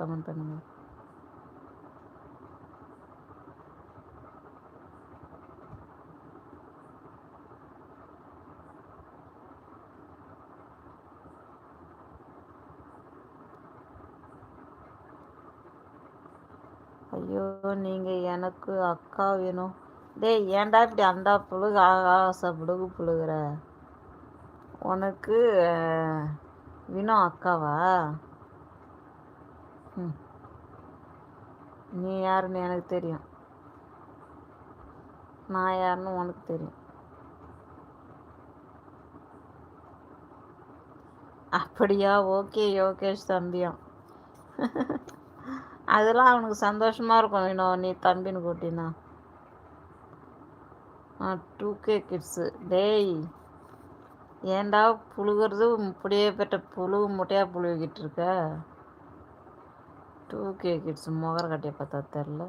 Comment பண்ணுங்கள். ஐயோ, நீங்கள் எனக்கு அக்கா வேணும். டேய், ஏன்டா இப்படி அந்த புழுகு ஆகாச புழுகு புழுகுற? உனக்கு வினோ அக்காவா? நீ யாருன்னு எனக்கு தெரியும், நான் யாருன்னு உனக்கு தெரியும். அப்படியா? ஓகே யோகேஷ் தம்பியும். அதெல்லாம் அவனுக்கு சந்தோஷமாக இருக்கும் வினோ, நீ தம்பின்னு கூட்டினா. 2K kids. டேய், ஏன்டா புழுகிறது இப்படியே பெற்ற புழு முட்டையாக புழுகிட்டு இருக்க? 2K கிட்ஸ் முகர கட்டிய பார்த்தா தெரில.